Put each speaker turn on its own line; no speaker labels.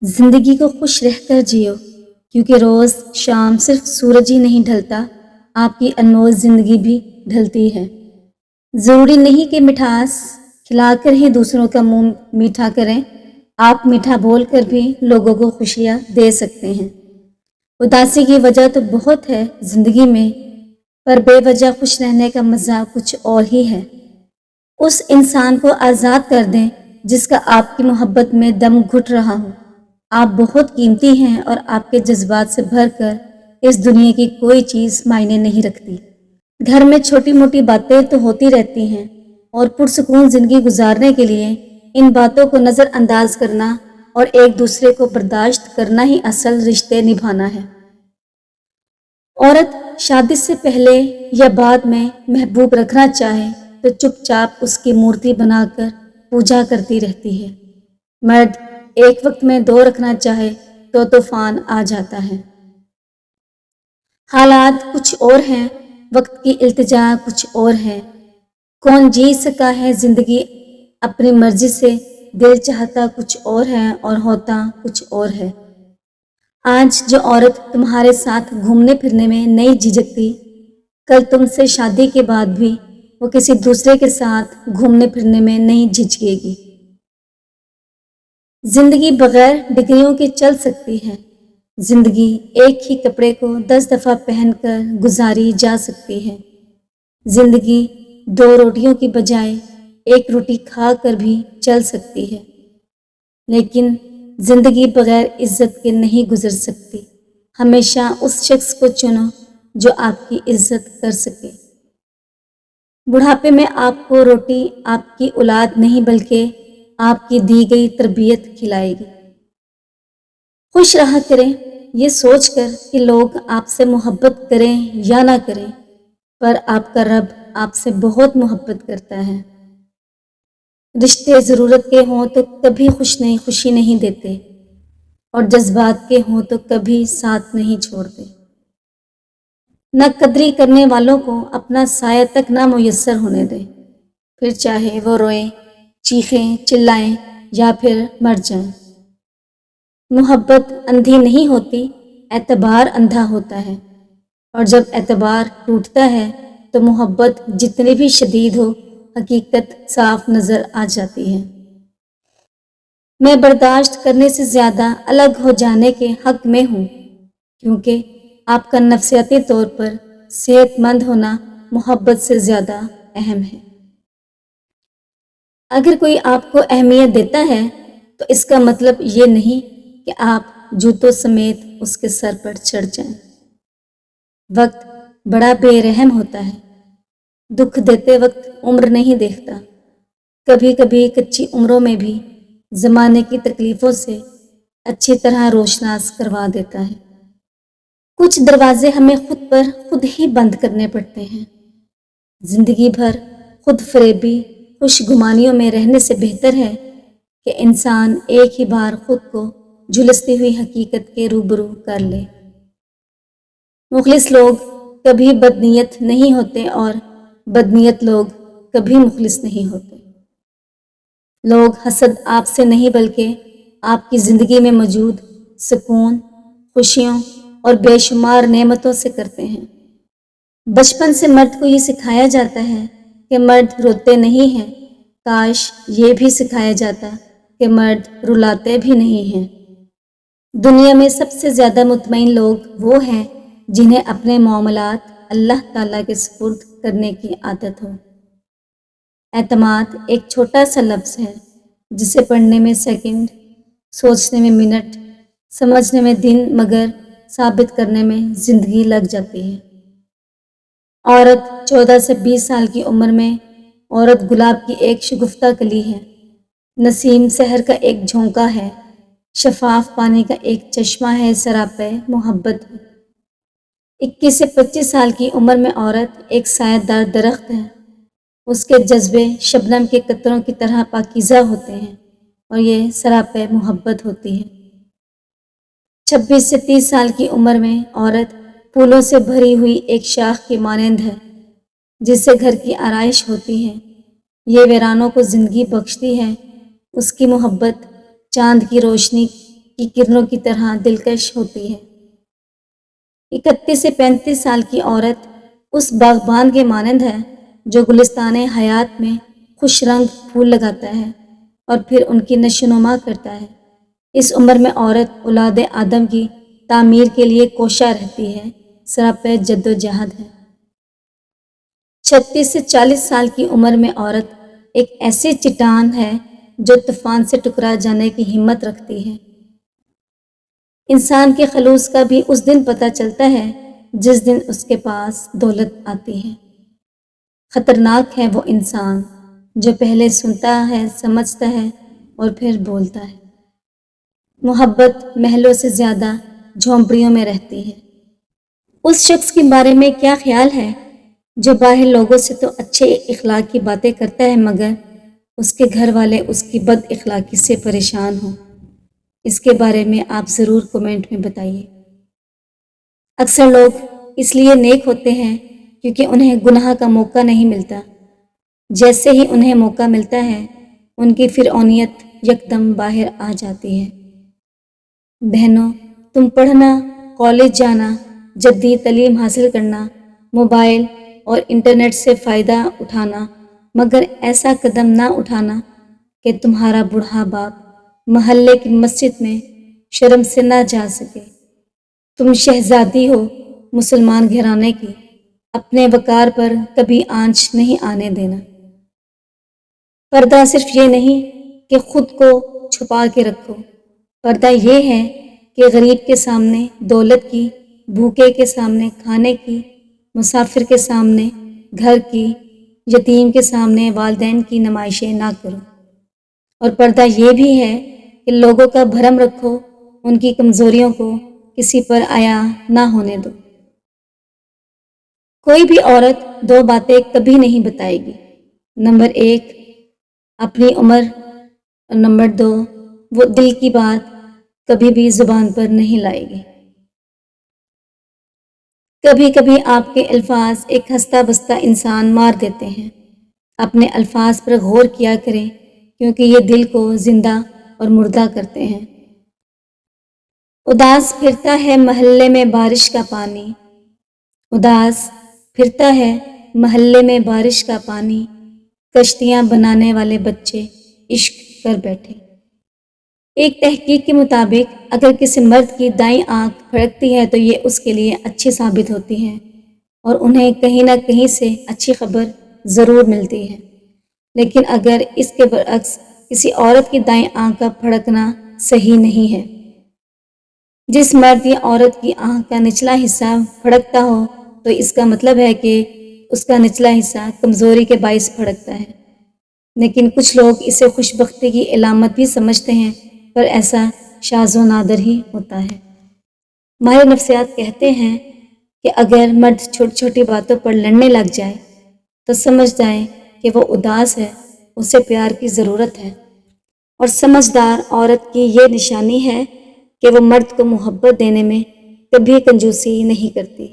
زندگی کو خوش رہ کر جیو، کیونکہ روز شام صرف سورج ہی نہیں ڈھلتا، آپ کی انمول زندگی بھی ڈھلتی ہے۔ ضروری نہیں کہ مٹھاس کھلا کر ہی دوسروں کا منہ میٹھا کریں، آپ میٹھا بول کر بھی لوگوں کو خوشیاں دے سکتے ہیں۔ اداسی کی وجہ تو بہت ہے زندگی میں، پر بے وجہ خوش رہنے کا مزہ کچھ اور ہی ہے۔ اس انسان کو آزاد کر دیں جس کا آپ کی محبت میں دم گھٹ رہا ہو۔ آپ بہت قیمتی ہیں اور آپ کے جذبات سے بھر کر اس دنیا کی کوئی چیز معنی نہیں رکھتی۔ گھر میں چھوٹی موٹی باتیں تو ہوتی رہتی ہیں، اور پرسکون زندگی گزارنے کے لیے ان باتوں کو نظر انداز کرنا اور ایک دوسرے کو برداشت کرنا ہی اصل رشتے نبھانا ہے۔ عورت شادی سے پہلے یا بعد میں محبوب رکھنا چاہے تو چپ چاپ اس کی مورتی بنا کر پوجا کرتی رہتی ہے۔ مرد ایک وقت میں دو رکھنا چاہے تو طوفان آ جاتا ہے۔ حالات کچھ اور ہیں، وقت کی التجا کچھ اور ہے۔ کون جی سکا ہے زندگی اپنی مرضی سے، دل چاہتا کچھ اور ہے اور ہوتا کچھ اور ہے۔ آج جو عورت تمہارے ساتھ گھومنے پھرنے میں نہیں جھجکتی، کل تم سے شادی کے بعد بھی وہ کسی دوسرے کے ساتھ گھومنے پھرنے میں نہیں جھجکے گی۔ زندگی بغیر ڈگریوں کے چل سکتی ہے۔ زندگی ایک ہی کپڑے کو 10 دفعہ پہن کر گزاری جا سکتی ہے۔ زندگی 2 روٹیوں کی بجائے 1 روٹی کھا کر بھی چل سکتی ہے، لیکن زندگی بغیر عزت کے نہیں گزر سکتی۔ ہمیشہ اس شخص کو چنو جو آپ کی عزت کر سکے۔ بڑھاپے میں آپ کو روٹی آپ کی اولاد نہیں بلکہ آپ کی دی گئی تربیت کھلائے گی۔ خوش رہا کریں یہ سوچ کر کہ لوگ آپ سے محبت کریں یا نہ کریں، پر آپ کا رب آپ سے بہت محبت کرتا ہے۔ رشتے ضرورت کے ہوں تو کبھی خوشی نہیں دیتے، اور جذبات کے ہوں تو کبھی ساتھ نہیں چھوڑتے۔ نہ قدری کرنے والوں کو اپنا سایہ تک نہ میسر ہونے دیں، پھر چاہے وہ روئیں، چیخیں، چلائیں یا پھر مر جائیں۔ محبت اندھی نہیں ہوتی، اعتبار اندھا ہوتا ہے، اور جب اعتبار ٹوٹتا ہے تو محبت جتنی بھی شدید ہو، حقیقت صاف نظر آ جاتی ہے۔ میں برداشت کرنے سے زیادہ الگ ہو جانے کے حق میں ہوں، کیونکہ آپ کا نفسیاتی طور پر صحت مند ہونا محبت سے زیادہ اہم ہے۔ اگر کوئی آپ کو اہمیت دیتا ہے تو اس کا مطلب یہ نہیں کہ آپ جوتوں سمیت اس کے سر پر چڑھ جائیں۔ وقت بڑا بے رحم ہوتا ہے، دکھ دیتے وقت عمر نہیں دیکھتا۔ کبھی کبھی کچی عمروں میں بھی زمانے کی تکلیفوں سے اچھی طرح روشناس کروا دیتا ہے۔ کچھ دروازے ہمیں خود پر خود ہی بند کرنے پڑتے ہیں۔ زندگی بھر خود فریبی خوش گمانیوں میں رہنے سے بہتر ہے کہ انسان ایک ہی بار خود کو جھلستی ہوئی حقیقت کے روبرو کر لے۔ مخلص لوگ کبھی بدنیت نہیں ہوتے اور بدنیت لوگ کبھی مخلص نہیں ہوتے۔ لوگ حسد آپ سے نہیں بلکہ آپ کی زندگی میں موجود سکون، خوشیوں اور بے شمار نعمتوں سے کرتے ہیں۔ بچپن سے مرد کو یہ سکھایا جاتا ہے کہ مرد روتے نہیں ہیں، کاش یہ بھی سکھایا جاتا کہ مرد رلاتے بھی نہیں ہیں۔ دنیا میں سب سے زیادہ مطمئن لوگ وہ ہیں جنہیں اپنے معاملات اللہ تعالیٰ کے سپرد کرنے کی عادت ہو۔ اعتماد ایک چھوٹا سا لفظ ہے جسے پڑھنے میں سیکنڈ، سوچنے میں منٹ، سمجھنے میں دن، مگر ثابت کرنے میں زندگی لگ جاتی ہے۔ عورت 14 سے 20 سال کی عمر میں عورت گلاب کی ایک شگفتہ کلی ہے، نسیم سحر کا ایک جھونکا ہے، شفاف پانی کا ایک چشمہ ہے، سراپے محبت ہے۔ 21 سے 25 سال کی عمر میں عورت ایک سایہ دار درخت ہے، اس کے جذبے شبنم کے قطروں کی طرح پاکیزہ ہوتے ہیں اور یہ سراپے محبت ہوتی ہے۔ 26 سے 30 سال کی عمر میں عورت پھولوں سے بھری ہوئی ایک شاخ کی مانند ہے جس سے گھر کی آرائش ہوتی ہے، یہ ویرانوں کو زندگی بخشتی ہے۔ اس کی محبت چاند کی روشنی کی کرنوں کی طرح دلکش ہوتی ہے۔ 31 سے 35 سال کی عورت اس باغبان کے مانند ہے جو گلستان حیات میں خوش رنگ پھول لگاتا ہے اور پھر ان کی نشو و نما کرتا ہے۔ اس عمر میں عورت اولاد آدم کی تعمیر کے لیے کوشاں رہتی ہے، سراپے جد و جہد ہے۔ 36 سے 40 سال کی عمر میں عورت ایک ایسی چٹان ہے جو طوفان سے ٹکرا جانے کی ہمت رکھتی ہے۔ انسان کے خلوص کا بھی اس دن پتہ چلتا ہے جس دن اس کے پاس دولت آتی ہے۔ خطرناک ہے وہ انسان جو پہلے سنتا ہے، سمجھتا ہے اور پھر بولتا ہے۔ محبت محلوں سے زیادہ جھونپڑیوں میں رہتی ہے۔ اس شخص کے بارے میں کیا خیال ہے جو باہر لوگوں سے تو اچھے اخلاق کی باتیں کرتا ہے مگر اس کے گھر والے اس کی بد اخلاقی سے پریشان ہوں؟ اس کے بارے میں آپ ضرور کمنٹ میں بتائیے۔ اکثر لوگ اس لیے نیک ہوتے ہیں کیونکہ انہیں گناہ کا موقع نہیں ملتا۔ جیسے ہی انہیں موقع ملتا ہے ان کی فرعونیت یکدم باہر آ جاتی ہے۔ بہنوں، تم پڑھنا، کالج جانا، جدید تعلیم حاصل کرنا، موبائل اور انٹرنیٹ سے فائدہ اٹھانا، مگر ایسا قدم نہ اٹھانا کہ تمہارا بوڑھا باپ محلے کی مسجد میں شرم سے نہ جا سکے۔ تم شہزادی ہو مسلمان گھرانے کی، اپنے وقار پر کبھی آنچ نہیں آنے دینا۔ پردہ صرف یہ نہیں کہ خود کو چھپا کے رکھو، پردہ یہ ہے کہ غریب کے سامنے دولت کی، بھوکے کے سامنے کھانے کی، مسافر کے سامنے گھر کی، یتیم کے سامنے والدین کی نمائشیں نہ کرو۔ اور پردہ یہ بھی ہے کہ لوگوں کا بھرم رکھو، ان کی کمزوریوں کو کسی پر عیاں نہ ہونے دو۔ کوئی بھی عورت دو باتیں کبھی نہیں بتائے گی۔ نمبر 1 اپنی عمر اور نمبر 2 وہ دل کی بات کبھی بھی زبان پر نہیں لائے گی۔ کبھی کبھی آپ کے الفاظ ایک ہنستا بستا انسان مار دیتے ہیں۔ اپنے الفاظ پر غور کیا کریں کیونکہ یہ دل کو زندہ اور مردہ کرتے ہیں۔ اداس پھرتا ہے محلے میں بارش کا پانی، اداس پھرتا ہے محلے میں بارش کا پانی، کشتیاں بنانے والے بچے عشق کر بیٹھے۔ ایک تحقیق کے مطابق اگر کسی مرد کی دائیں آنکھ پھڑکتی ہے تو یہ اس کے لیے اچھی ثابت ہوتی ہے اور انہیں کہیں نہ کہیں سے اچھی خبر ضرور ملتی ہے۔ لیکن اگر اس کے برعکس کسی عورت کی دائیں آنکھ کا پھڑکنا صحیح نہیں ہے، جس مرد یا عورت کی آنکھ کا نچلا حصہ پھڑکتا ہو تو اس کا مطلب ہے کہ اس کا نچلا حصہ کمزوری کے باعث پھڑکتا ہے۔ لیکن کچھ لوگ اسے خوش بختی کی علامت بھی سمجھتے ہیں، پر ایسا شاذ و نادر ہی ہوتا ہے۔ ماہر نفسیات کہتے ہیں کہ اگر مرد چھوٹی چھوٹی باتوں پر لڑنے لگ جائے تو سمجھ جائیں کہ وہ اداس ہے، اسے پیار کی ضرورت ہے، اور سمجھدار عورت کی یہ نشانی ہے کہ وہ مرد کو محبت دینے میں کبھی کنجوسی نہیں کرتی۔